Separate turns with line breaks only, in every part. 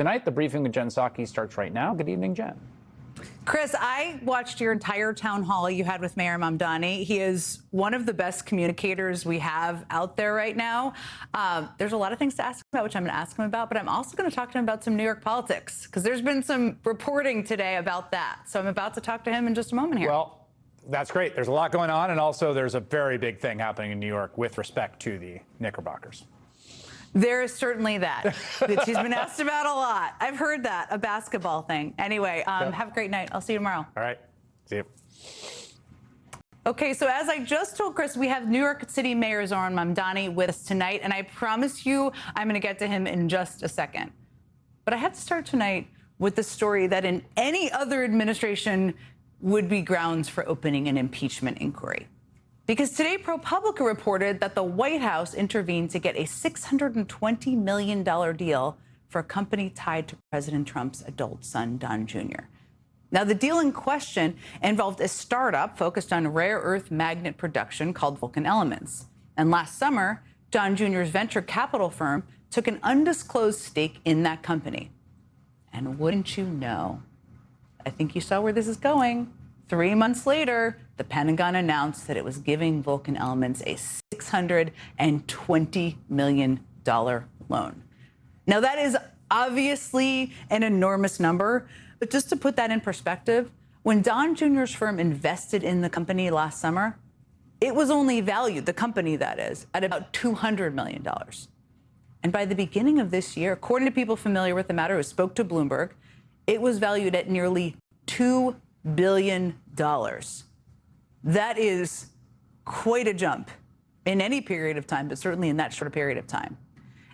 Tonight, the Briefing with Jen Psaki starts right now. Good evening, Jen.
Chris, I watched your entire town hall you had with Mayor Mamdani. He is one of the best communicators we have out there right now. There's a lot of things to ask him about, which I'm going to ask him about, but I'm also going to talk to him about some New York politics, because there's been some reporting today about that. So I'm about to talk to him in just a moment here.
Well, that's great. There's a lot going on, and also there's a very big thing happening in New York with respect to the Knickerbockers.
There is certainly that she's been asked about a lot. I've heard that, a basketball thing. Anyway, have a great night. I'll see you tomorrow.
All right. See you.
Okay, so as I just told Chris, we have New York City Mayor Zohran Mamdani with us tonight, and I promise you I'm going to get to him in just a second. But I have to start tonight with the story that in any other administration would be grounds for opening an impeachment inquiry. Because today, ProPublica reported that the White House intervened to get a $620 million deal for a company tied to President Trump's adult son, Don Jr. Now, the deal in question involved a startup focused on rare earth magnet production called Vulcan Elements. And last summer, Don Jr.'s venture capital firm took an undisclosed stake in that company. And wouldn't you know, I think you saw where this is going. 3 months later, the Pentagon announced that it was giving Vulcan Elements a $620 million loan. Now, that is obviously an enormous number, but just to put that in perspective, when Don Jr.'s firm invested in the company last summer, it was only valued, the company that is, at about $200 million. And by the beginning of this year, according to people familiar with the matter who spoke to Bloomberg, it was valued at nearly $2 billion. That is quite a jump in any period of time, but certainly in that short period of time.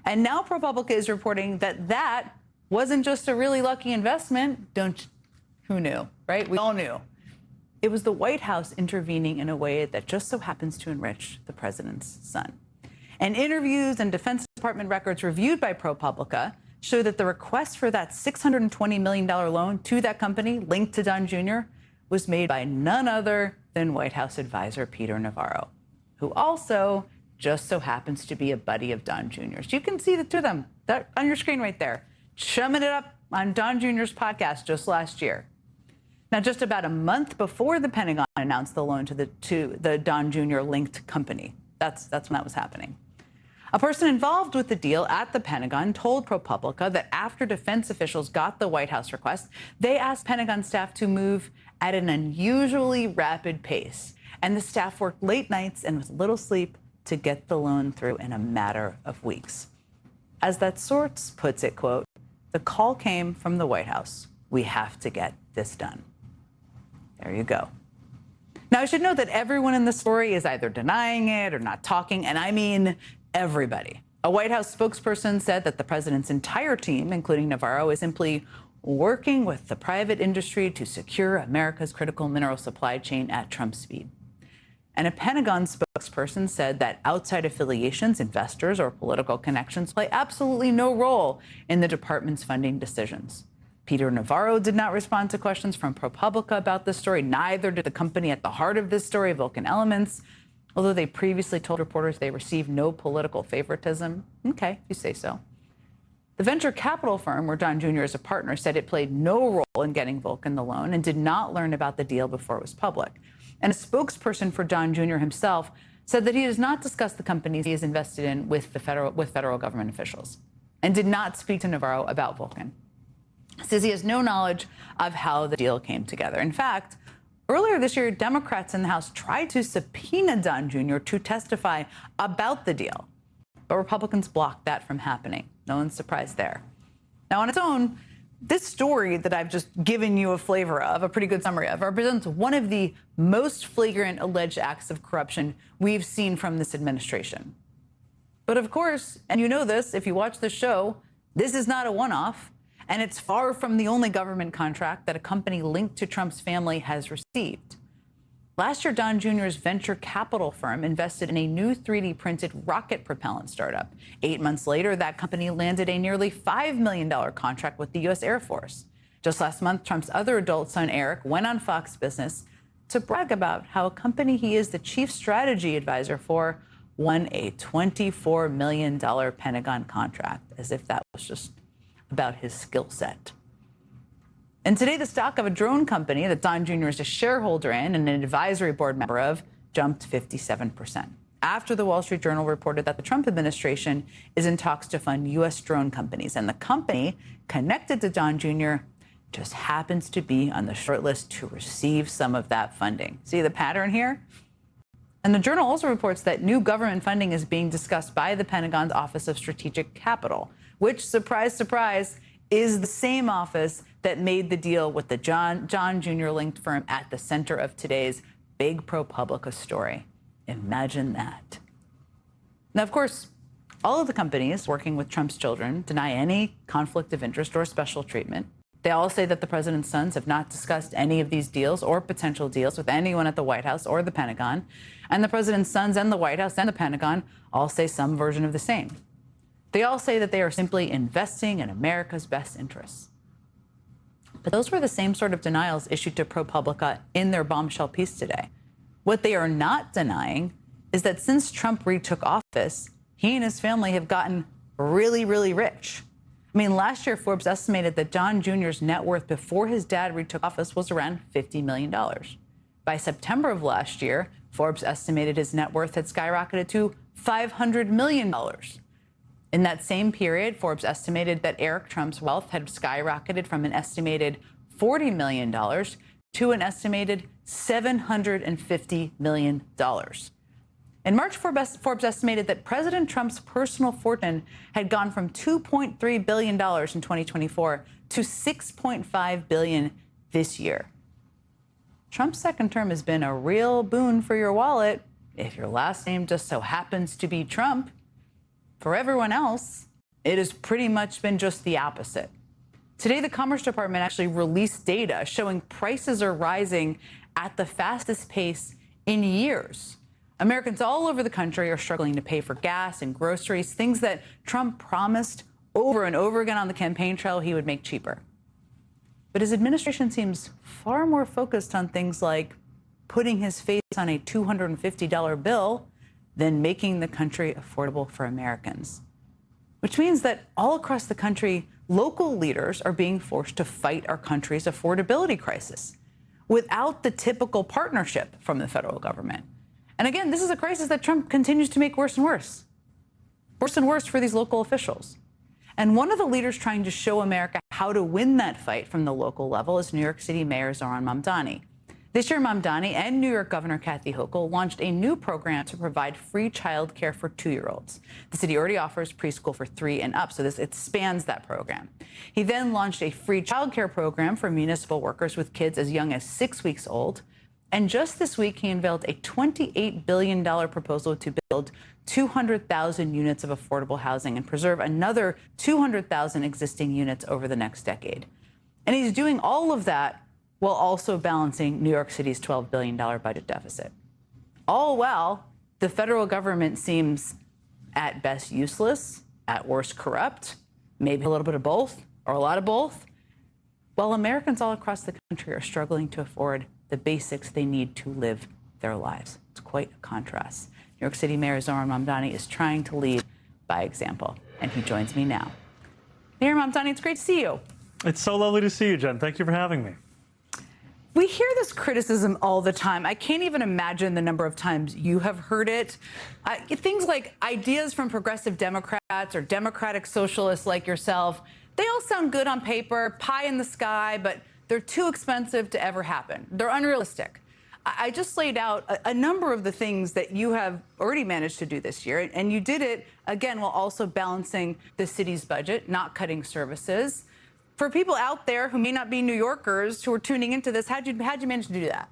And now ProPublica is reporting that that wasn't just a really lucky investment. Who knew, right? We all knew. It was the White House intervening in a way that just so happens to enrich the president's son. And interviews and Defense Department records reviewed by ProPublica show that the request for that $620 million loan to that company linked to Don Jr. was made by none other than White House advisor Peter Navarro, who also just so happens to be a buddy of Don Jr.'s. You can see the two of them on your screen right there, chumming it up on Don Jr.'s podcast just last year. Now, just about a month before the Pentagon announced the loan to the Don Jr. linked company, that's when that was happening. A person involved with the deal at the Pentagon told ProPublica that after defense officials got the White House request, they asked Pentagon staff to move at an unusually rapid pace. And the staff worked late nights and with little sleep to get the loan through in a matter of weeks. As that source puts it, quote, "The call came from the White House. We have to get this done." There you go. Now, I should note that everyone in the story is either denying it or not talking, and I mean everybody. A White House spokesperson said that the president's entire team, including Navarro, is simply working with the private industry to secure America's critical mineral supply chain at Trump speed. And a Pentagon spokesperson said that outside affiliations, investors, or political connections play absolutely no role in the department's funding decisions. Peter Navarro did not respond to questions from ProPublica about this story. Neither did the company at the heart of this story, Vulcan Elements, although they previously told reporters they received no political favoritism. Okay, you say so. The venture capital firm where Don Jr. is a partner said it played no role in getting Vulcan the loan and did not learn about the deal before it was public. And a spokesperson for Don Jr. himself said that he does not discuss the companies he is invested in with federal government officials and did not speak to Navarro about Vulcan. Says he has no knowledge of how the deal came together. In fact, earlier this year, Democrats in the House tried to subpoena Don Jr. to testify about the deal, but Republicans blocked that from happening. No one's surprised there. Now, on its own, this story that I've just given you a flavor of, a pretty good summary of, represents one of the most flagrant alleged acts of corruption we've seen from this administration. But of course, and you know this if you watch the show, this is not a one-off. And it's far from the only government contract that a company linked to Trump's family has received. Last year, Don Jr.'s venture capital firm invested in a new 3D printed rocket propellant startup. 8 months later, that company landed a nearly $5 million contract with the U.S. Air Force. Just last month, Trump's other adult son, Eric, went on Fox Business to brag about how a company he is the chief strategy advisor for won a $24 million Pentagon contract, as if that was just about his skill set. And today, the stock of a drone company that Don Jr. is a shareholder in and an advisory board member of jumped 57%. After the Wall Street Journal reported that the Trump administration is in talks to fund U.S. drone companies, and the company connected to Don Jr. just happens to be on the short list to receive some of that funding. See the pattern here? And the Journal also reports that new government funding is being discussed by the Pentagon's Office of Strategic Capital, which, surprise, surprise, is the same office that made the deal with the John Jr. linked firm at the center of today's big ProPublica story. Imagine that. Now, of course, all of the companies working with Trump's children deny any conflict of interest or special treatment. They all say that the president's sons have not discussed any of these deals or potential deals with anyone at the White House or the Pentagon. And the president's sons and the White House and the Pentagon all say some version of the same. They all say that they are simply investing in America's best interests. But those were the same sort of denials issued to ProPublica in their bombshell piece today. What they are not denying is that since Trump retook office, he and his family have gotten really, really rich. I mean, last year, Forbes estimated that Don Jr.'s net worth before his dad retook office was around $50 million. By September of last year, Forbes estimated his net worth had skyrocketed to $500 million. In that same period, Forbes estimated that Eric Trump's wealth had skyrocketed from an estimated $40 million to an estimated $750 million. In March, Forbes estimated that President Trump's personal fortune had gone from $2.3 billion in 2024 to $6.5 billion this year. Trump's second term has been a real boon for your wallet if your last name just so happens to be Trump. For everyone else, it has pretty much been just the opposite. Today, the Commerce Department actually released data showing prices are rising at the fastest pace in years. Americans all over the country are struggling to pay for gas and groceries, things that Trump promised over and over again on the campaign trail he would make cheaper. But his administration seems far more focused on things like putting his face on a $250 bill than making the country affordable for Americans. Which means that all across the country, local leaders are being forced to fight our country's affordability crisis without the typical partnership from the federal government. And again, this is a crisis that Trump continues to make worse and worse. Worse and worse for these local officials. And one of the leaders trying to show America how to win that fight from the local level is New York City Mayor Zohran Mamdani. This year, Mamdani and New York Governor Kathy Hochul launched a new program to provide free child care for 2-year-olds. The city already offers preschool for 3 and up, so it expands that program. He then launched a free child care program for municipal workers with kids as young as 6 weeks old. And just this week, he unveiled a $28 billion proposal to build 200,000 units of affordable housing and preserve another 200,000 existing units over the next decade. And he's doing all of that while also balancing New York City's $12 billion budget deficit. All while the federal government seems at best useless, at worst corrupt, maybe a little bit of both or a lot of both, while Americans all across the country are struggling to afford the basics they need to live their lives. It's quite a contrast. New York City Mayor Zohran Mamdani is trying to lead by example, and he joins me now. Mayor Mamdani, it's great to see you.
It's so lovely to see you, Jen. Thank you for having me.
We hear this criticism all the time. I can't even imagine the number of times you have heard it. Things like ideas from progressive Democrats or democratic socialists like yourself, they all sound good on paper, pie in the sky, but they're too expensive to ever happen. They're unrealistic. I just laid out a number of the things that you have already managed to do this year, and you did it, again, while also balancing the city's budget, not cutting services. For people out there who may not be New Yorkers who are tuning into this, how'd you manage to do that?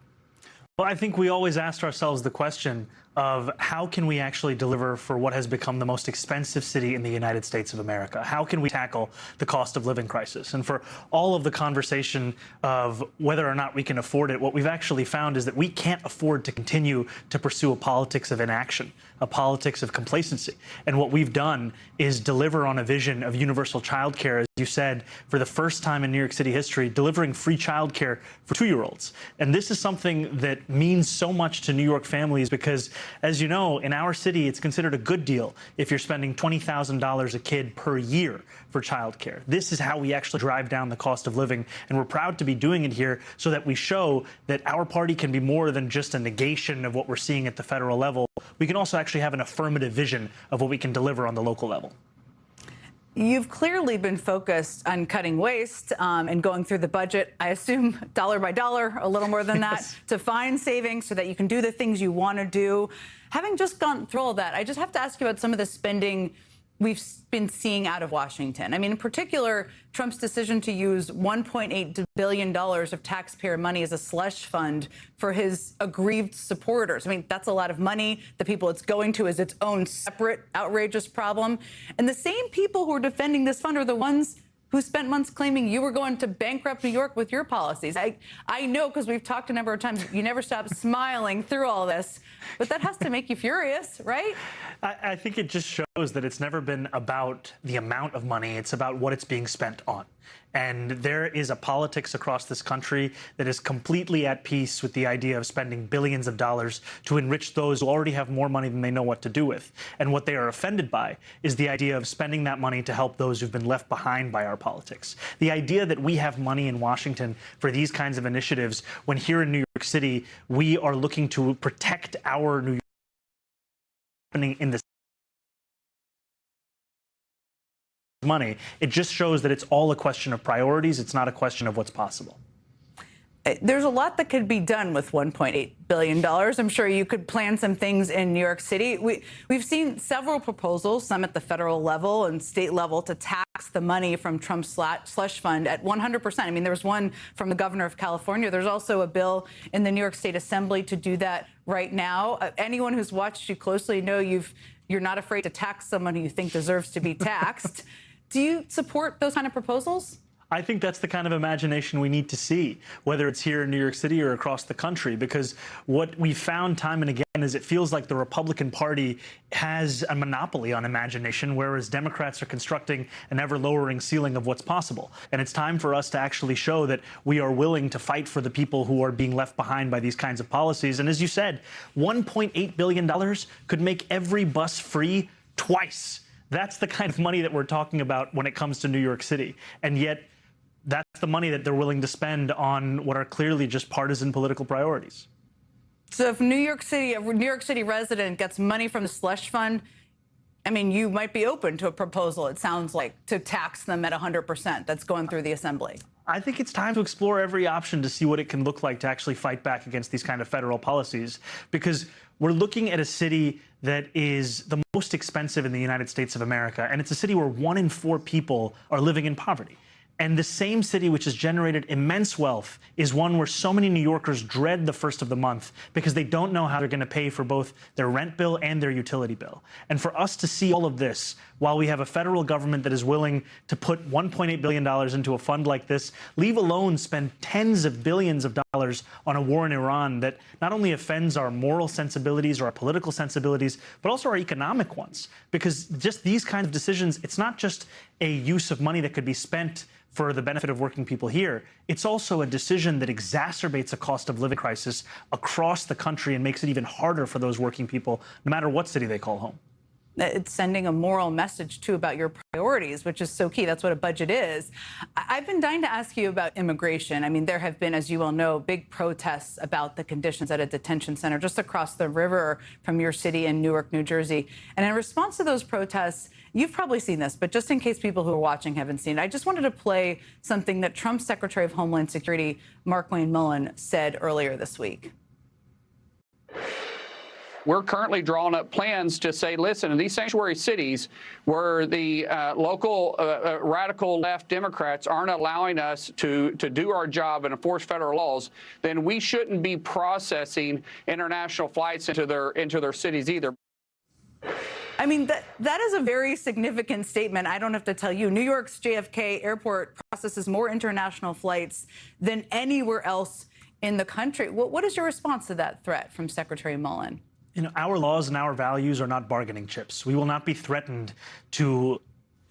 Well, I think we always asked ourselves the question of how can we actually deliver for what has become the most expensive city in the United States of America? How can we tackle the cost of living crisis? And for all of the conversation of whether or not we can afford it, what we've actually found is that we can't afford to continue to pursue a politics of inaction, a politics of complacency. And what we've done is deliver on a vision of universal child care, as you said, for the first time in New York City history, delivering free child care for 2-year-olds. And this is something that means so much to New York families because As you know, in our city, it's considered a good deal if you're spending $20,000 a kid per year for childcare. This is how we actually drive down the cost of living, and we're proud to be doing it here so that we show that our party can be more than just a negation of what we're seeing at the federal level. We can also actually have an affirmative vision of what we can deliver on the local level.
You've clearly been focused on cutting waste and going through the budget, I assume dollar by dollar, a little more than that,
Yes.
to find savings so that you can do the things you want to do. Having just gone through all that, I just have to ask you about some of the spending we've been seeing out of Washington. I mean, in particular, Trump's decision to use $1.8 billion of taxpayer money as a slush fund for his aggrieved supporters. I mean, that's a lot of money. The people it's going to is its own separate outrageous problem. And the same people who are defending this fund are the ones who spent months claiming you were going to bankrupt New York with your policies. I know, because we've talked a number of times, you never stop smiling through all this, but that has to make you furious, right?
I think it just shows that it's never been about the amount of money. It's about what it's being spent on. And there is a politics across this country that is completely at peace with the idea of spending billions of dollars to enrich those who already have more money than they know what to do with. And what they are offended by is the idea of spending that money to help those who've been left behind by our politics. The idea that we have money in Washington for these kinds of initiatives, when here in New York City, we are looking to protect our New York happening in the money, it just shows that it's all a question of priorities. It's not a question of what's possible.
There's a lot that could be done with $1.8 billion. I'm sure you could plan some things in New York City. We've seen several proposals, some at the federal level and state level, to tax the money from Trump's slush fund at 100%. I mean, there's one from the governor of California. There's also a bill in the New York State Assembly to do that right now. Anyone who's watched you closely know you're not afraid to tax someone who you think deserves to be taxed. Do you support those kind of proposals?
I think that's the kind of imagination we need to see, whether it's here in New York City or across the country, because what we've found time and again is it feels like the Republican Party has a monopoly on imagination, whereas Democrats are constructing an ever-lowering ceiling of what's possible. And it's time for us to actually show that we are willing to fight for the people who are being left behind by these kinds of policies. And as you said, $1.8 billion could make every bus free twice. That's the kind of money that we're talking about when it comes to New York City. And yet, that's the money that they're willing to spend on what are clearly just partisan political priorities.
So if a New York City resident gets money from the slush fund, I mean, you might be open to a proposal, it sounds like, to tax them at 100% that's going through the assembly.
I think it's time to explore every option to see what it can look like to actually fight back against these kind of federal policies, because we're looking at a city that is the most expensive in the United States of America, and it's a city where 1 in 4 people are living in poverty. And the same city which has generated immense wealth is one where so many New Yorkers dread the first of the month because they don't know how they're going to pay for both their rent bill and their utility bill. And for us to see all of this while we have a federal government that is willing to put $1.8 billion into a fund like this, leave alone spend tens of billions of dollars on a war in Iran that not only offends our moral sensibilities or our political sensibilities, but also our economic ones. Because just these kinds of decisions, it's not just a use of money that could be spent for the benefit of working people here. It's also a decision that exacerbates a cost of living crisis across the country and makes it even harder for those working people, no matter what city they call home.
It's sending a moral message, too, about your priorities, which is so key. That's what a budget is. I've been dying to ask you about immigration. I mean, there have been, as you well know, big protests about the conditions at a detention center just across the river from your city in Newark, New Jersey. And in response to those protests, you've probably seen this, but just in case people who are watching haven't seen it, I just wanted to play something that Trump's Secretary of Homeland Security, Markwayne Mullin, said earlier this week.
We're currently drawing up plans to say, listen, in these sanctuary cities where the local radical left Democrats aren't allowing us to do our job and enforce federal laws, then we shouldn't be processing international flights into their cities either.
I mean, that is a very significant statement. I don't have to tell you. New York's JFK airport processes more international flights than anywhere else in the country. What is your response to that threat from Secretary Mullin?
You know, our laws and our values are not bargaining chips. We will not be threatened to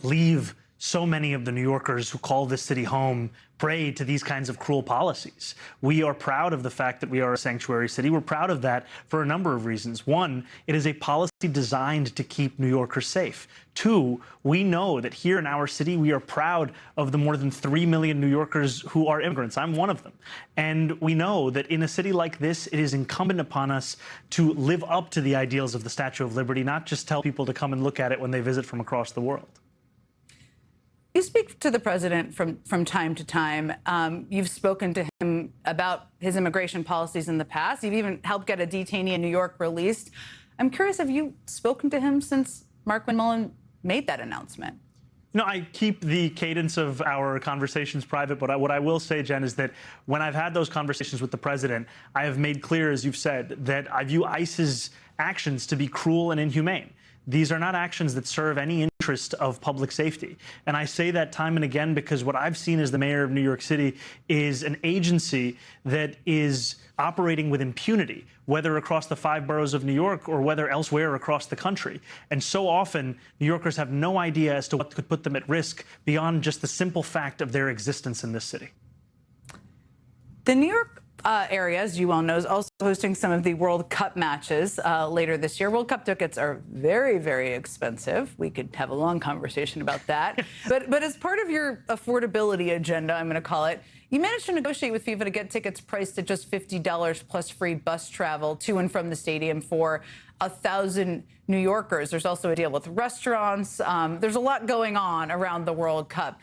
leave so many of the New Yorkers who call this city home prey to these kinds of cruel policies. We are proud of the fact that we are a sanctuary city. We're proud of that for a number of reasons. One, it is a policy designed to keep New Yorkers safe. Two, we know that here in our city, we are proud of the more than 3 million New Yorkers who are immigrants. I'm one of them. And we know that in a city like this, it is incumbent upon us to live up to the ideals of the Statue of Liberty, not just tell people to come and look at it when they visit from across the world.
You speak to the president from time to time. You've spoken to him about his immigration policies in the past. You've even helped get a detainee in New York released. I'm curious, have you spoken to him since Mark McMullen made that announcement?
No, I keep the cadence of our conversations private, but what I will say, Jen, is that when I've had those conversations with the president, I have made clear, as you've said, that I view ICE's actions to be cruel and inhumane. These are not actions that serve any interest of public safety. And I say that time and again because what I've seen as the mayor of New York City is an agency that is operating with impunity, whether across the 5 boroughs of New York or whether elsewhere across the country. And so often, New Yorkers have no idea as to what could put them at risk beyond just the simple fact of their existence in this city.
The New York area, as you well know, is also hosting some of the World Cup matches later this year. World Cup tickets are very, very expensive. We could have a long conversation about that. but as part of your affordability agenda, I'm going to call it, you managed to negotiate with FIFA to get tickets priced at just $50 plus free bus travel to and from the stadium for 1,000 New Yorkers. There's also a deal with restaurants. There's a lot going on around the World Cup.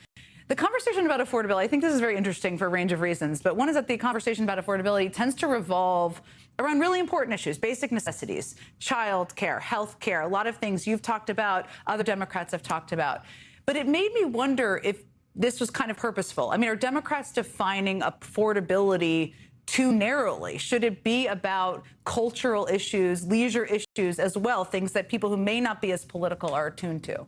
The conversation about affordability, I think this is very interesting for a range of reasons, but one is that the conversation about affordability tends to revolve around really important issues, basic necessities, child care, health care, a lot of things you've talked about, other Democrats have talked about. But it made me wonder if this was kind of purposeful. I mean, are Democrats defining affordability too narrowly? Should it be about cultural issues, leisure issues as well, things that people who may not be as political are attuned to?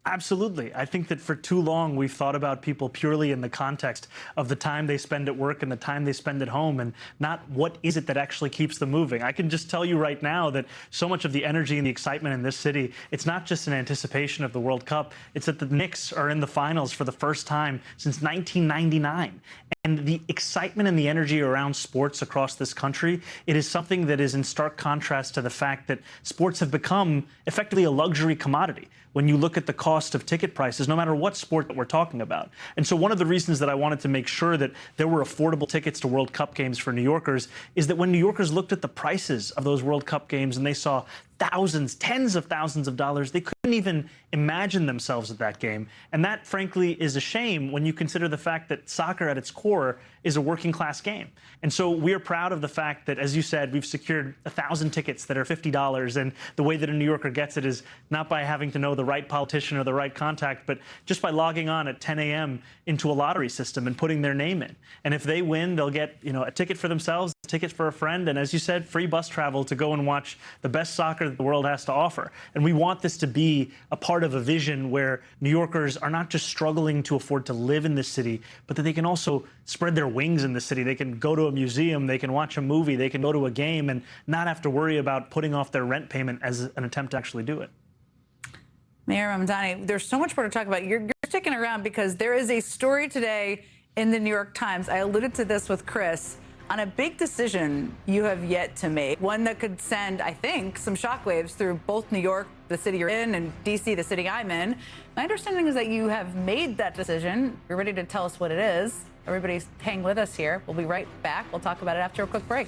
Absolutely. I think that for too long we've thought about people purely in the context of the time they spend at work and the time they spend at home and not what is it that actually keeps them moving. I can just tell you right now that so much of the energy and the excitement in this city, it's not just an anticipation of the World Cup, it's that the Knicks are in the finals for the first time since 1999. And the excitement and the energy around sports across this country, it is something that is in stark contrast to the fact that sports have become effectively a luxury commodity when you look at the cost of ticket prices, no matter what sport that we're talking about. And so one of the reasons that I wanted to make sure that there were affordable tickets to World Cup games for New Yorkers is that when New Yorkers looked at the prices of those World Cup games and they saw thousands, tens of thousands of dollars, they couldn't even imagine themselves at that game. And that, frankly, is a shame when you consider the fact that soccer at its core is a working class game. And so we are proud of the fact that, as you said, we've secured 1,000 tickets that are $50. And the way that a New Yorker gets it is not by having to know the right politician or the right contact, but just by logging on at 10 a.m. into a lottery system and putting their name in. And if they win, they'll get, a ticket for themselves, a ticket for a friend, and as you said, free bus travel to go and watch the best soccer that the world has to offer. And we want this to be a part of a vision where New Yorkers are not just struggling to afford to live in this city, but that they can also spread their wings in the city. They can go to a museum, they can watch a movie, they can go to a game and not have to worry about putting off their rent payment as an attempt to actually do it.
Mayor Mamdani, there's so much more to talk about. You're sticking around because there is a story today in the New York Times. I alluded to this with Chris on a big decision you have yet to make, one that could send, I think, some shockwaves through both New York, the city you're in, and D.C., the city I'm in. My understanding is that you have made that decision. You're ready to tell us what it is. Everybody's hang with us here. We'll be right back. We'll talk about it after a quick break.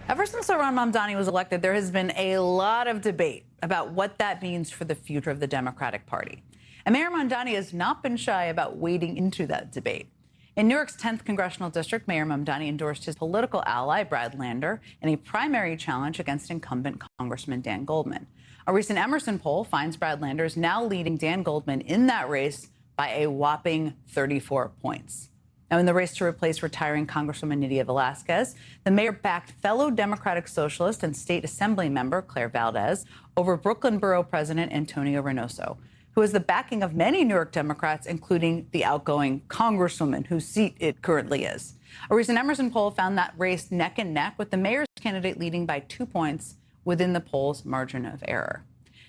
Ever since Zohran Mamdani was elected, there has been a lot of debate about what that means for the future of the Democratic Party. And Mayor Mamdani has not been shy about wading into that debate. In New York's 10th congressional district, Mayor Mamdani endorsed his political ally, Brad Lander, in a primary challenge against incumbent Congressman Dan Goldman. A recent Emerson poll finds Brad Lander is now leading Dan Goldman in that race by a whopping 34 points. Now, in the race to replace retiring Congresswoman Nydia Velázquez, the mayor backed fellow Democratic Socialist and State Assembly member Claire Valdez over Brooklyn Borough President Antonio Reynoso, who has the backing of many New York Democrats, including the outgoing congresswoman whose seat it currently is. A recent Emerson poll found that race neck and neck, with the mayor's candidate leading by 2 points within the poll's margin of error.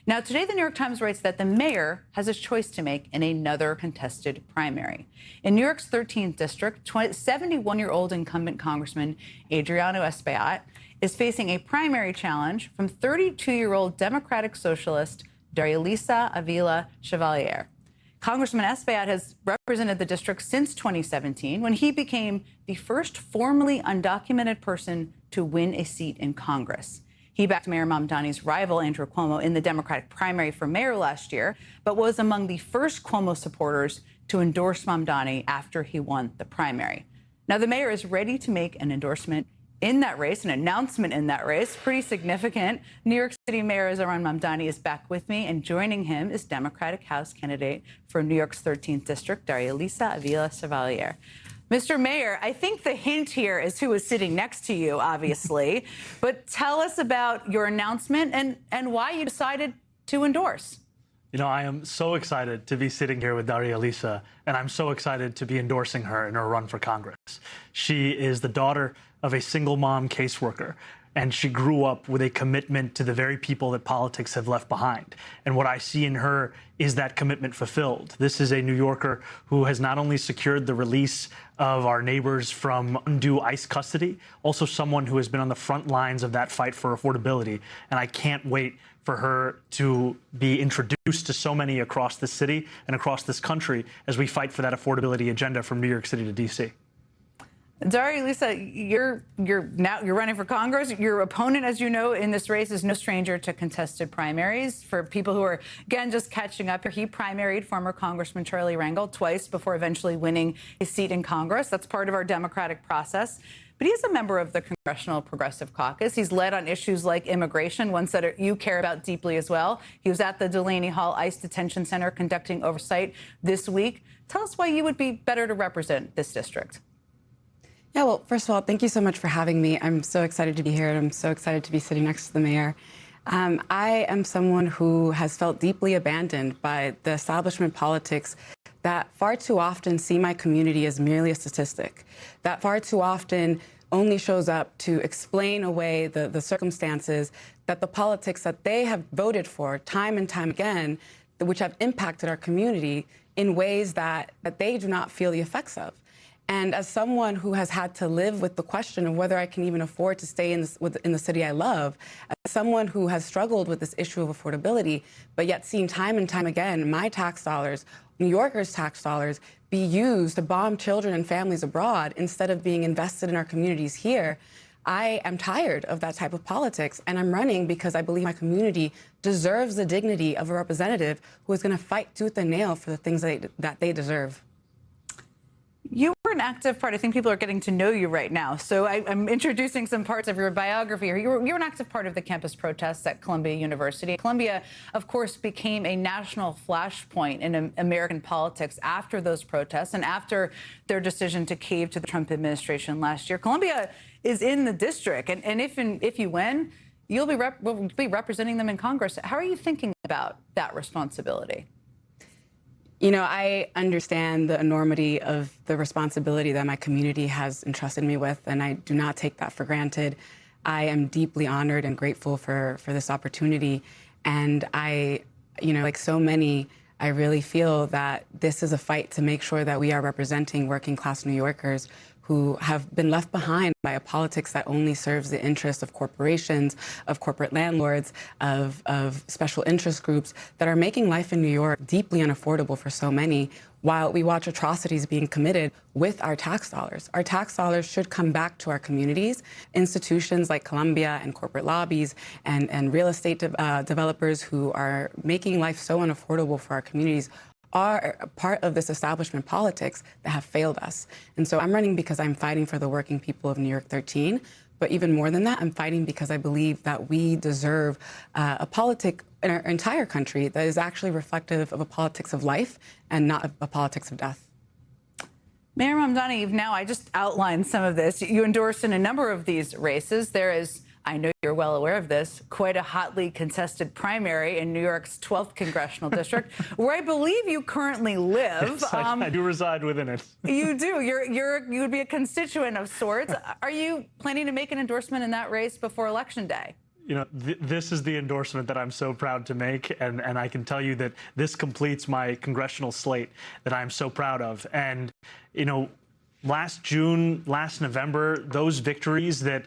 Now, today, the New York Times writes that the mayor has a choice to make in another contested primary. In New York's 13th district, 71-year-old incumbent Congressman Adriano Espaillat is facing a primary challenge from 32-year-old Democratic Socialist Darya-Lisa Avila Chevalier. Congressman Espaillat has represented the district since 2017, when he became the first formally undocumented person to win a seat in Congress. He backed Mayor Mamdani's rival, Andrew Cuomo, in the Democratic primary for mayor last year, but was among the first Cuomo supporters to endorse Mamdani after he won the primary. Now, the mayor is ready to make an endorsement in that race, an announcement in that race, pretty significant. New York City Mayor Zohran Mamdani is back with me, and joining him is Democratic House candidate for New York's 13th district, Darya-Lisa Avila Chevalier. Mr. Mayor, I think the hint here is who is sitting next to you, obviously. But tell us about your announcement and why you decided to endorse.
You know, I am so excited to be sitting here with Darya-Lisa, and I'm so excited to be endorsing her in her run for Congress. She is the daughter of a single mom caseworker, and she grew up with a commitment to the very people that politics have left behind. And what I see in her is that commitment fulfilled. This is a New Yorker who has not only secured the release of our neighbors from undue ICE custody, also someone who has been on the front lines of that fight for affordability. And I can't wait for her to be introduced to so many across the city and across this country as we fight for that affordability agenda from New York City to D.C.
Darya-Lisa, you're running for Congress. Your opponent, as you know, in this race is no stranger to contested primaries. For people who are, again, just catching up here, he primaried former Congressman Charlie Rangel twice before eventually winning his seat in Congress. That's part of our democratic process. But he's a member of the Congressional Progressive Caucus. He's led on issues like immigration, ones that you care about deeply as well. He was at the Delaney Hall ICE Detention Center conducting oversight this week. Tell us why you would be better to represent this district.
Yeah, well, first of all, thank you so much for having me. I'm so excited to be here, and I'm so excited to be sitting next to the mayor. I am someone who has felt deeply abandoned by the establishment politics that far too often see my community as merely a statistic, that far too often only shows up to explain away the circumstances that the politics that they have voted for time and time again, which have impacted our community in ways that they do not feel the effects of. And as someone who has had to live with the question of whether I can even afford to stay in the city I love, as someone who has struggled with this issue of affordability, but yet seen time and time again my tax dollars, New Yorkers' tax dollars, be used to bomb children and families abroad instead of being invested in our communities here, I am tired of that type of politics, and I'm running because I believe my community deserves the dignity of a representative who is going to fight tooth and nail for the things that they deserve.
You were an active part. I think people are getting to know you right now. So I'm introducing some parts of your biography here. You're an active part of the campus protests at Columbia University. Columbia, of course, became a national flashpoint in American politics after those protests and after their decision to cave to the Trump administration last year. Columbia is in the district, and if you win, you'll be representing them in Congress. How are you thinking about that responsibility?
You know, I understand the enormity of the responsibility that my community has entrusted me with, and I do not take that for granted. I am deeply honored and grateful for this opportunity. And I, you know, like so many, I really feel that this is a fight to make sure that we are representing working class New Yorkers who have been left behind by a politics that only serves the interests of corporations, of corporate landlords, of special interest groups that are making life in New York deeply unaffordable for so many, while we watch atrocities being committed with our tax dollars. Our tax dollars should come back to our communities. Institutions like Columbia and corporate lobbies and real estate developers who are making life so unaffordable for our communities are a part of this establishment politics that have failed us. And so I'm running because I'm fighting for the working people of New York 13. But even more than that, I'm fighting because I believe that we deserve a politic in our entire country that is actually reflective of a politics of life and not a politics of death. Mayor
Mamdani, now I just outlined some of this. You endorsed in a number of these races. There is I know you're well aware of this, quite a hotly contested primary in New York's 12th congressional district, where I believe you currently live.
Yes, I do reside within it.
You do. You would be a constituent of sorts. Are you planning to make an endorsement in that race before Election Day?
You know, this is the endorsement that I'm so proud to make, and I can tell you that this completes my congressional slate that I'm so proud of. And, you know, last June, last November, those victories that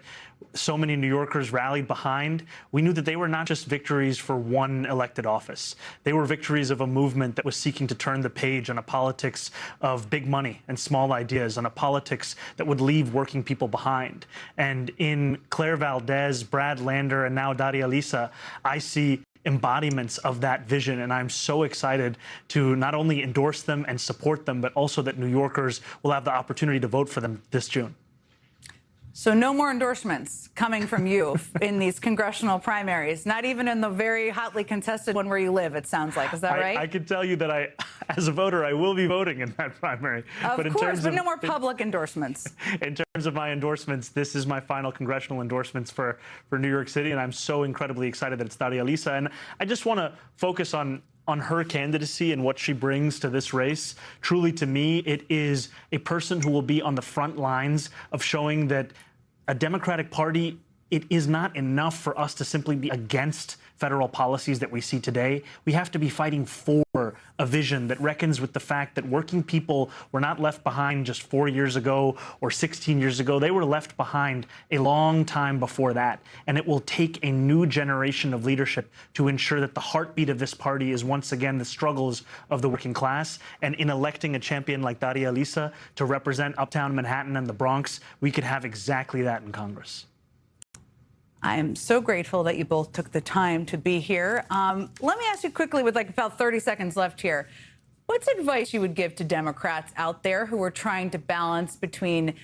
so many New Yorkers rallied behind, we knew that they were not just victories for one elected office. They were victories of a movement that was seeking to turn the page on a politics of big money and small ideas, on a politics that would leave working people behind. And in Claire Valdez, Brad Lander, and now Daria Lisa, I see embodiments of that vision, and I'm so excited to not only endorse them and support them, but also that New Yorkers will have the opportunity to vote for them this June.
So no more endorsements coming from you in these congressional primaries, not even in the very hotly contested one where you live, it sounds like. Is that right?
I can tell you that as a voter, I will be voting in that primary.
But no more public endorsements.
In terms of my endorsements, this is my final congressional endorsements for New York City, and I'm so incredibly excited that it's Daria Lisa. And I just want to focus on her candidacy and what she brings to this race. Truly, to me, it is a person who will be on the front lines of showing that a Democratic Party, it is not enough for us to simply be against federal policies that we see today. We have to be fighting for a vision that reckons with the fact that working people were not left behind just 4 years ago or 16 years ago. They were left behind a long time before that. And it will take a new generation of leadership to ensure that the heartbeat of this party is once again the struggles of the working class. And in electing a champion like Daria Lisa to represent Uptown Manhattan and the Bronx, we could have exactly that in Congress.
I'm so grateful that you both took the time to be here. Let me ask you quickly, with like about 30 seconds left here, what's advice you would give to Democrats out there who are trying to balance between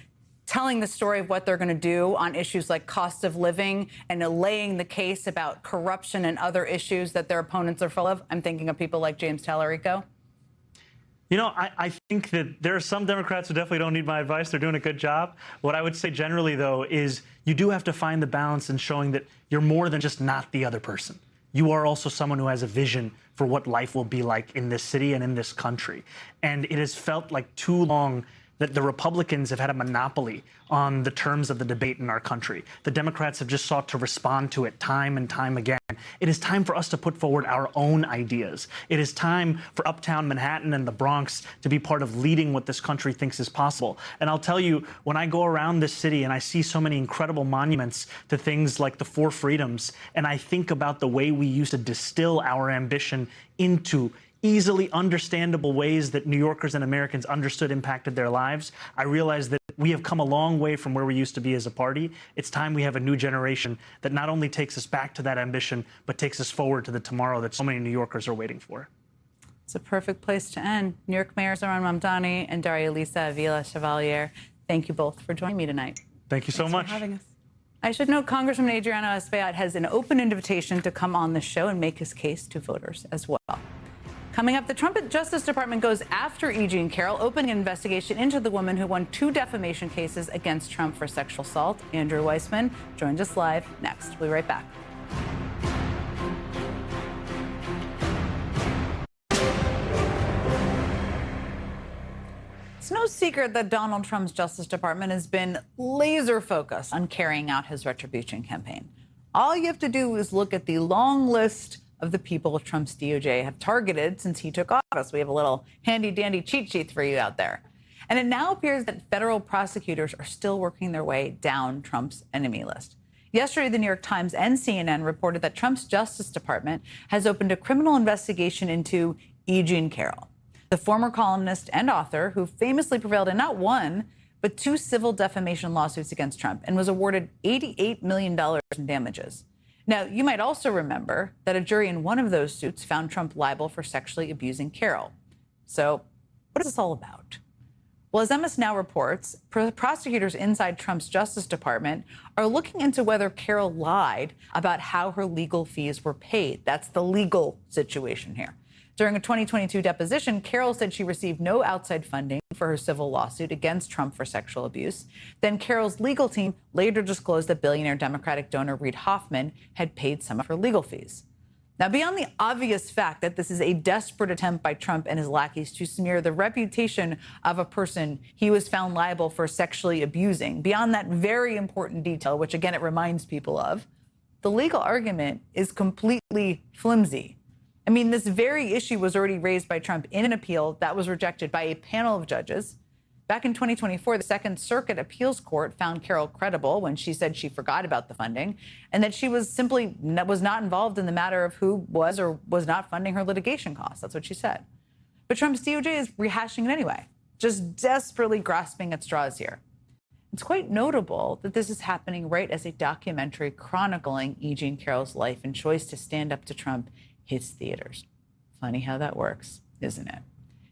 telling the story of what they're going to do on issues like cost of living and laying the case about corruption and other issues that their opponents are full of? I'm thinking of people like James Tallarico.
You know, I think that there are some Democrats who definitely don't need my advice. They're doing a good job. What I would say generally, though, is you do have to find the balance in showing that you're more than just not the other person. You are also someone who has a vision for what life will be like in this city and in this country. And it has felt like too long that the Republicans have had a monopoly on the terms of the debate in our country. The Democrats have just sought to respond to it time and time again. It is time for us to put forward our own ideas. It is time for Uptown Manhattan and the Bronx to be part of leading what this country thinks is possible. And I'll tell you, when I go around this city and I see so many incredible monuments to things like the Four Freedoms, and I think about the way we used to distill our ambition into easily understandable ways that New Yorkers and Americans understood impacted their lives, I realize that we have come a long way from where we used to be as a party. It's time we have a new generation that not only takes us back to that ambition, but takes us forward to the tomorrow that so many New Yorkers are waiting for.
It's a perfect place to end. New York Mayors Armand Mamdani and Daria Lisa Avila Chevalier, thank you both for joining me tonight.
Thank you so much.
Thanks for having us.
I should note Congressman Adriano Espaillat has an open invitation to come on the show and make his case to voters as well. Coming up, the Trump Justice Department goes after E. Jean Carroll, opening an investigation into the woman who won 2 defamation cases against Trump for sexual assault. Andrew Weissman joins us live next. We'll be right back. It's no secret that Donald Trump's Justice Department has been laser focused on carrying out his retribution campaign. All you have to do is look at the long list of the people Trump's DOJ have targeted since he took office. We have a little handy-dandy cheat sheet for you out there. And it now appears that federal prosecutors are still working their way down Trump's enemy list. Yesterday, the New York Times and CNN reported that Trump's Justice Department has opened a criminal investigation into E. Jean Carroll, the former columnist and author who famously prevailed in not 1, but 2 civil defamation lawsuits against Trump and was awarded $88 million in damages. Now, you might also remember that a jury in one of those suits found Trump liable for sexually abusing Carroll. So what is this all about? Well, as MSNOW reports, prosecutors inside Trump's Justice Department are looking into whether Carroll lied about how her legal fees were paid. That's the legal situation here. During a 2022 deposition, Carroll said she received no outside funding for her civil lawsuit against Trump for sexual abuse. Then Carroll's legal team later disclosed that billionaire Democratic donor Reid Hoffman had paid some of her legal fees. Now, beyond the obvious fact that this is a desperate attempt by Trump and his lackeys to smear the reputation of a person he was found liable for sexually abusing, beyond that very important detail, which again it reminds people of, the legal argument is completely flimsy. I mean, this very issue was already raised by Trump in an appeal that was rejected by a panel of judges. Back in 2024, the Second Circuit Appeals Court found Carroll credible when she said she forgot about the funding and that she was simply was not involved in the matter of who was or was not funding her litigation costs. That's what she said. But Trump's DOJ is rehashing it anyway, just desperately grasping at straws here. It's quite notable that this is happening right as a documentary chronicling E. Jean Carroll's life and choice to stand up to Trump hits theaters. Funny how that works, isn't it?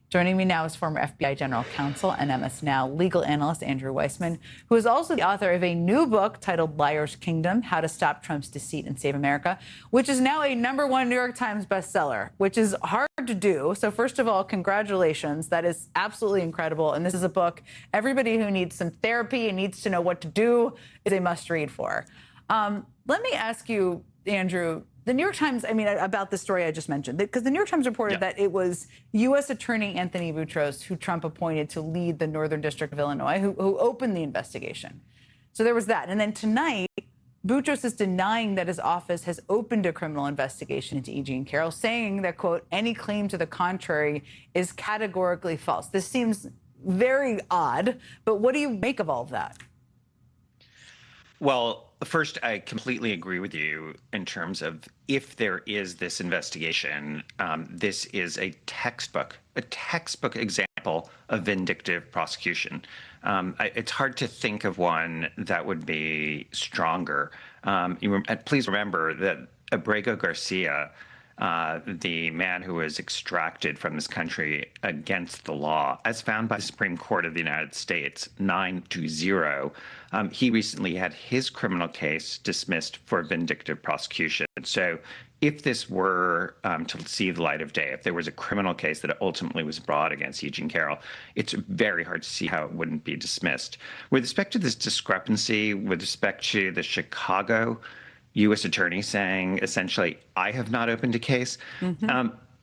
Joining me now is former FBI General Counsel and MSNOW legal analyst Andrew Weissman, who is also the author of a new book titled Liar's Kingdom: How to Stop Trump's Deceit and Save America, which is now a #1 New York Times bestseller, which is hard to do. So first of all, congratulations. That is absolutely incredible. And this is a book everybody who needs some therapy and needs to know what to do is a must read for. Let me ask you, Andrew, the New York Times, about the story I just mentioned, because the New York Times reported that it was U.S. Attorney Anthony Boutros, who Trump appointed to lead the Northern District of Illinois, who opened the investigation. So there was that. And then tonight, Boutros is denying that his office has opened a criminal investigation into E. Jean Carroll, saying that, quote, any claim to the contrary is categorically false. This seems very odd, but what do you make of all of that?
Well, first, I completely agree with you in terms of if there is this investigation, this is a textbook example of vindictive prosecution. It's hard to think of one that would be stronger. Please remember that Abrego Garcia, the man who was extracted from this country against the law, as found by the Supreme Court of the United States, 9-0, he recently had his criminal case dismissed for vindictive prosecution. So if this were to see the light of day, if there was a criminal case that ultimately was brought against E. Jean Carroll, it's very hard to see how it wouldn't be dismissed. With respect to this discrepancy, with respect to the Chicago U.S. attorney saying, essentially, I have not opened a case.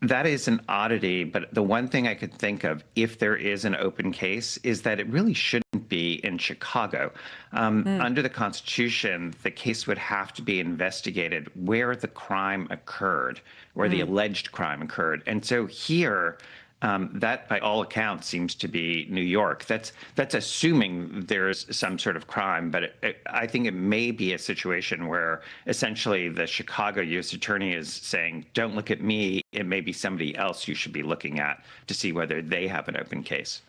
That is an oddity, but the one thing I could think of, if there is an open case, is that it really shouldn't be in Chicago. Under the Constitution, the case would have to be investigated where the crime occurred, where the alleged crime occurred. And so here, that, by all accounts, seems to be New York. That's assuming there's some sort of crime, but I think it may be a situation where essentially the Chicago U.S. attorney is saying, don't look at me, it may be somebody else you should be looking at to see whether they have an open case.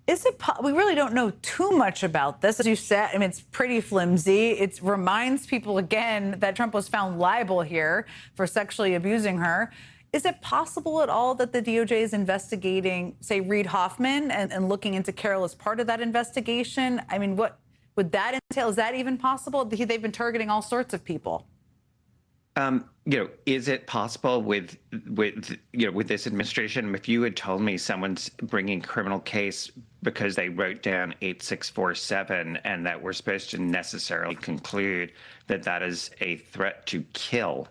We really don't know too much about this. As you said, it's pretty flimsy. It reminds people again that Trump was found liable here for sexually abusing her. Is it possible at all that the DOJ is investigating, say, Reid Hoffman and looking into Carroll as part of that investigation? What would that entail? Is that even possible? They've been targeting all sorts of people.
Is it possible with this administration? If you had told me someone's bringing a criminal case because they wrote down 8647 and that we're supposed to necessarily conclude that that is a threat to kill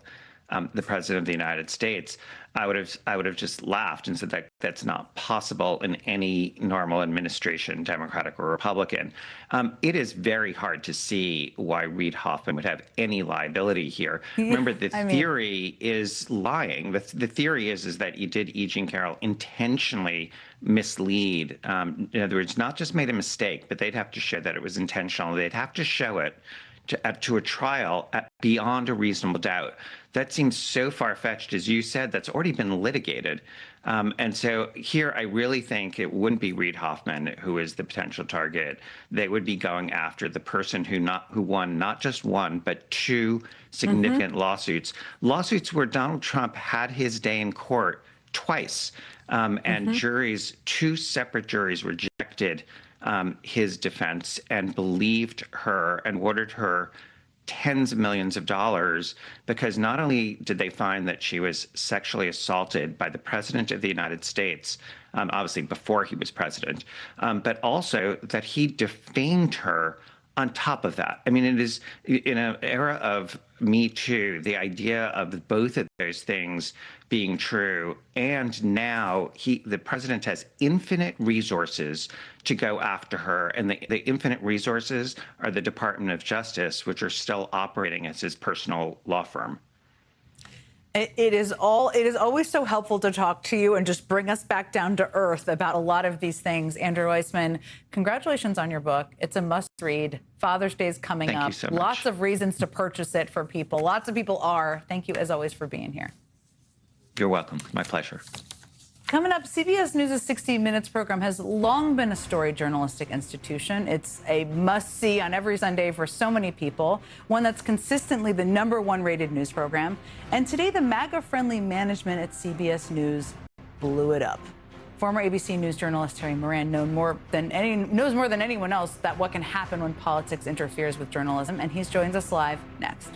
the president of the United States, I would have just laughed and said that that's not possible in any normal administration, Democratic or Republican. It is very hard to see why Reid Hoffman would have any liability here. Remember, the theory is lying. The theory is that E. Jean Carroll intentionally mislead. In other words, not just made a mistake, but they'd have to show that it was intentional. They'd have to show it to a trial beyond a reasonable doubt. That seems so far-fetched, as you said. That's already been litigated. And so here, I really think it wouldn't be Reid Hoffman who is the potential target. They would be going after the person who won not just one, but two significant lawsuits where Donald Trump had his day in court twice. And two separate juries rejected his defense and believed her and ordered her tens of millions of dollars because not only did they find that she was sexually assaulted by the president of the United States, obviously before he was president, but also that he defamed her on top of that. I mean, it is in an era of Me Too, the idea of both of those things being true, and now the president has infinite resources to go after her, and the infinite resources are the Department of Justice, which are still operating as his personal law firm.
It is always so helpful to talk to you and just bring us back down to earth about a lot of these things. Andrew Weissman, congratulations on your book. It's a must read. Father's Day is coming up.
Thank you so much.
Lots of reasons to purchase it for people. Lots of people are. Thank you, as always, for being here.
You're welcome. My pleasure.
Coming up, CBS News' 60 Minutes program has long been a storied journalistic institution. It's a must-see on every Sunday for so many people, one that's consistently the #1 rated news program. And today, the MAGA-friendly management at CBS News blew it up. Former ABC News journalist Terry Moran knows more than anyone else that what can happen when politics interferes with journalism, and he joins us live next.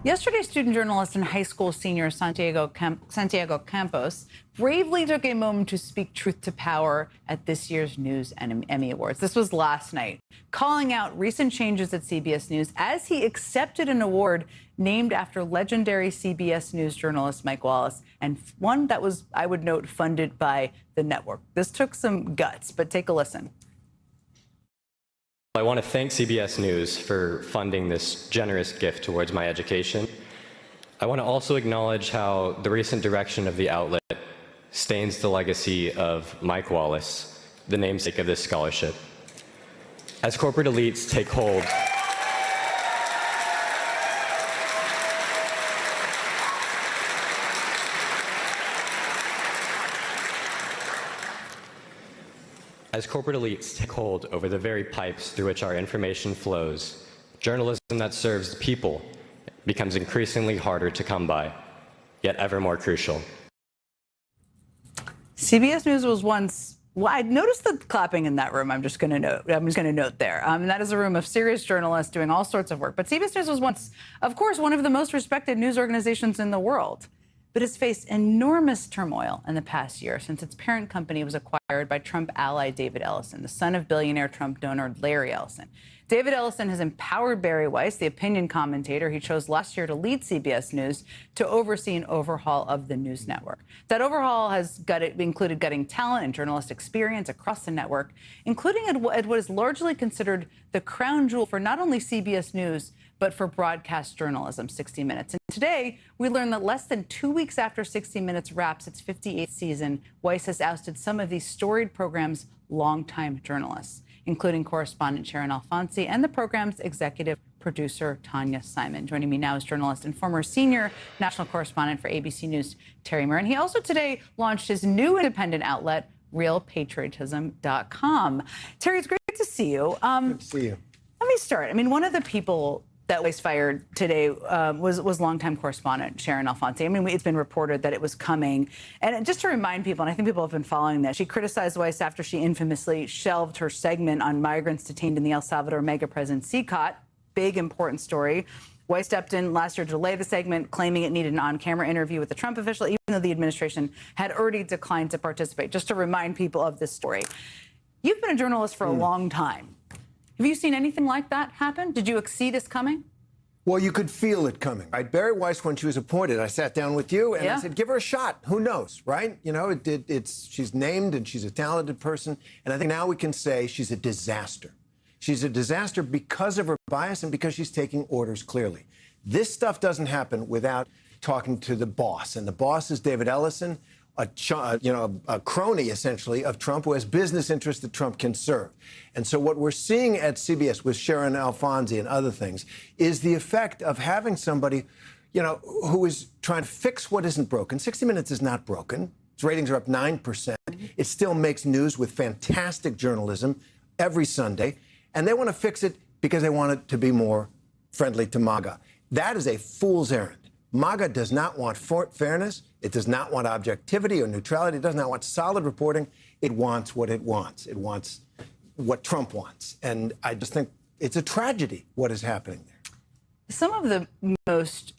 Yesterday, student journalist and high school senior Santiago Campos bravely took a moment to speak truth to power at this year's News and Emmy Awards. This was last night, calling out recent changes at CBS News as he accepted an award named after legendary CBS News journalist Mike Wallace, and one that was, I would note, funded by the network. This took some guts, but take a listen.
I want to thank CBS News for funding this generous gift towards my education. I want to also acknowledge how the recent direction of the outlet stains the legacy of Mike Wallace, the namesake of this scholarship. As corporate elites take hold, over the very pipes through which our information flows, journalism that serves the people becomes increasingly harder to come by, yet ever more crucial.
CBS News was once, well, I noticed the clapping in that room. I'm just going to note there. And that is a room of serious journalists doing all sorts of work. But CBS News was once, of course, one of the most respected news organizations in the world. But it's faced enormous turmoil in the past year since its parent company was acquired by Trump ally David Ellison, the son of billionaire Trump donor Larry Ellison. David Ellison has empowered Barry Weiss, the opinion commentator he chose last year to lead CBS News, to oversee an overhaul of the news network. That overhaul has included gutting talent and journalist experience across the network, including at what is largely considered the crown jewel for not only CBS News, but for broadcast journalism, 60 Minutes. And today, we learned that less than 2 weeks after 60 Minutes wraps its 58th season, Weiss has ousted some of these storied program's longtime journalists, including correspondent Sharon Alfonsi and the program's executive producer, Tanya Simon. Joining me now is journalist and former senior national correspondent for ABC News, Terry Moran. He also today launched his new independent outlet, realpatriotism.com. Terry, it's great to see you.
Good to see you.
Let me start. I mean, one of the people that Weiss fired today was longtime correspondent Sharon Alfonsi. I mean, it's been reported that it was coming. And just to remind people, and I think people have been following this, she criticized Weiss after she infamously shelved her segment on migrants detained in the El Salvador mega prison CCOT. Big, important story. Weiss stepped in last year to delay the segment, claiming it needed an on-camera interview with a Trump official, even though the administration had already declined to participate. Just to remind people of this story. You've been a journalist for a long time. Have you seen anything like that happen? Did you see this coming?
Well, you could feel it coming, right? Barry Weiss, when she was appointed, I sat down with you and I said, give her a shot. Who knows, right? You know, she's named and she's a talented person. And I think now we can say she's a disaster. She's a disaster because of her bias and because she's taking orders clearly. This stuff doesn't happen without talking to the boss. And the boss is David Ellison, a crony, essentially, of Trump, who has business interests that Trump can serve. And so what we're seeing at CBS with Sharon Alfonsi and other things is the effect of having somebody, who is trying to fix what isn't broken. 60 Minutes is not broken. Its ratings are up 9%. It still makes news with fantastic journalism every Sunday. And they want to fix it because they want it to be more friendly to MAGA. That is a fool's errand. MAGA does not want fairness. It does not want objectivity or neutrality. It does not want solid reporting. It wants what it wants. It wants what Trump wants. And I just think it's a tragedy what is happening there.
Some of the most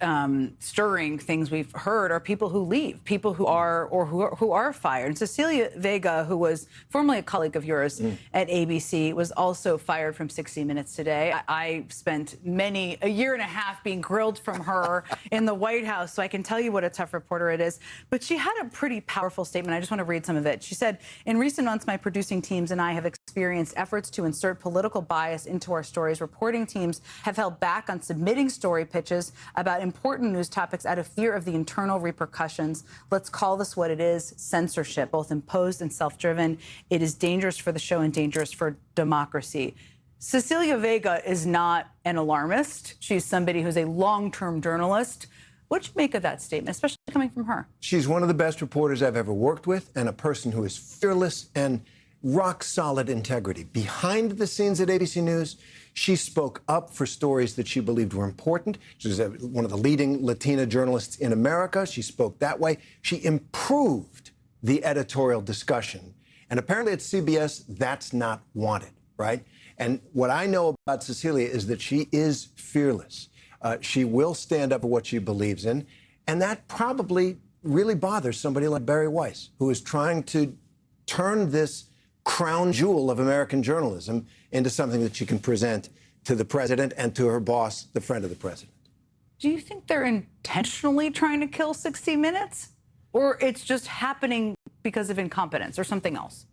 stirring things we've heard are people who leave, people who are fired. And Cecilia Vega, who was formerly a colleague of yours at ABC, was also fired from 60 Minutes today. I spent a year and a half being grilled from her in the White House, so I can tell you what a tough reporter it is. But she had a pretty powerful statement. I just want to read some of it. She said, "In recent months, my producing teams and I have experienced efforts to insert political bias into our stories. Reporting teams have held back on submitting story pitches about important news topics out of fear of the internal repercussions. Let's call this what it is, censorship, both imposed and self-driven. It is dangerous for the show and dangerous for democracy." Cecilia Vega is not an alarmist. She's somebody who's a long-term journalist. What do you make of that statement, especially coming from her?
She's one of the best reporters I've ever worked with, and a person who is fearless and rock-solid integrity. Behind the scenes at ABC News, she spoke up for stories that she believed were important. She was one of the leading Latina journalists in America. She spoke that way. She improved the editorial discussion. And apparently at CBS, that's not wanted, right? And what I know about Cecilia is that she is fearless. She will stand up for what she believes in. And that probably really bothers somebody like Bari Weiss, who is trying to turn this crown jewel of American journalism into something that she can present to the president and to her boss, the friend of the president.
Do you think they're intentionally trying to kill 60 Minutes? Or it's just happening because of incompetence or something else?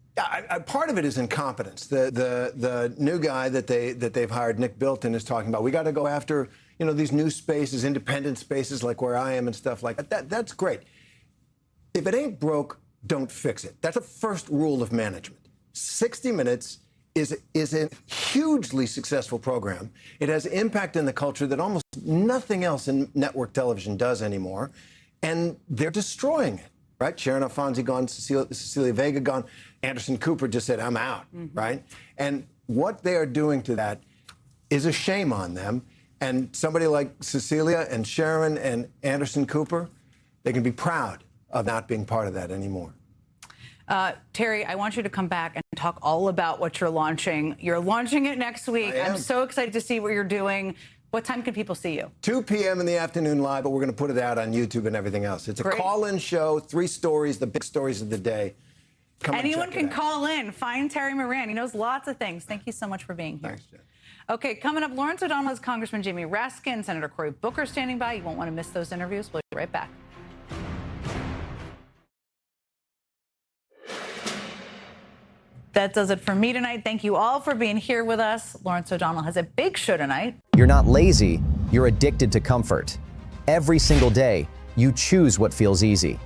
Part of it is incompetence. The new guy that they've hired, Nick Bilton, is talking about, we got to go after, these new spaces, independent spaces like where I am and stuff like that. That's great. If it ain't broke, don't fix it. That's the first rule of management. 60 Minutes is a hugely successful program. It has impact in the culture that almost nothing else in network television does anymore. And they're destroying it, right? Sharon Alfonsi gone, Cecilia Vega gone. Anderson Cooper just said, I'm out, right? And what they are doing to that is a shame on them. And somebody like Cecilia and Sharon and Anderson Cooper, they can be proud of not being part of that anymore.
Terry, I want you to come back and talk all about what you're launching. You're launching it next week. I'm so excited to see what you're doing. What time can people see you?
2 p.m. in the afternoon live, but we're going to put it out on YouTube and everything else. It's a call-in show, 3 stories, the big stories of the day.
Anyone can call in. Find Terry Moran. He knows lots of things. Thank you so much for being here.
Thanks, Jen.
Okay, coming up, Lawrence O'Donnell has Congressman Jamie Raskin, Senator Cory Booker standing by. You won't want to miss those interviews. We'll be right back. That does it for me tonight. Thank you all for being here with us. Lawrence O'Donnell has a big show tonight.
You're not lazy, you're addicted to comfort. Every single day, you choose what feels easy.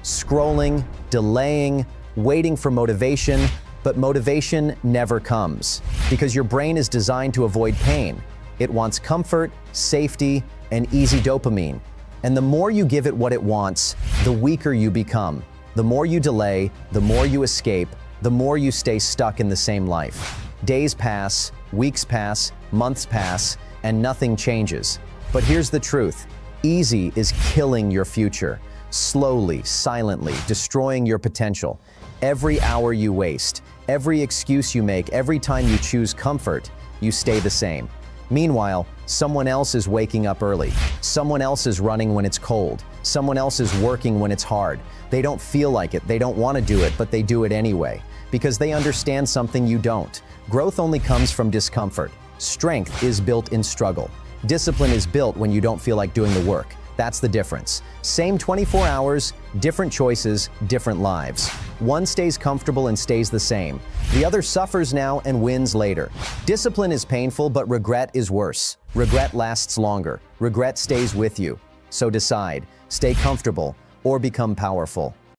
Scrolling, delaying, waiting for motivation, but motivation never comes because your brain is designed to avoid pain. It wants comfort, safety, and easy dopamine. And the more you give it what it wants, the weaker you become. The more you delay, the more you escape, the more you stay stuck in the same life. Days pass, weeks pass, months pass, and nothing changes. But here's the truth. Easy is killing your future. Slowly, silently, destroying your potential. Every hour you waste, every excuse you make, every time you choose comfort, you stay the same. Meanwhile, someone else is waking up early. Someone else is running when it's cold. Someone else is working when it's hard. They don't feel like it, they don't want to do it, but they do it anyway. Because they understand something you don't. Growth only comes from discomfort. Strength is built in struggle. Discipline is built when you don't feel like doing the work. That's the difference. Same 24 hours, different choices, different lives. One stays comfortable and stays the same. The other suffers now and wins later. Discipline is painful, but regret is worse. Regret lasts longer. Regret stays with you. So decide, stay comfortable or become powerful.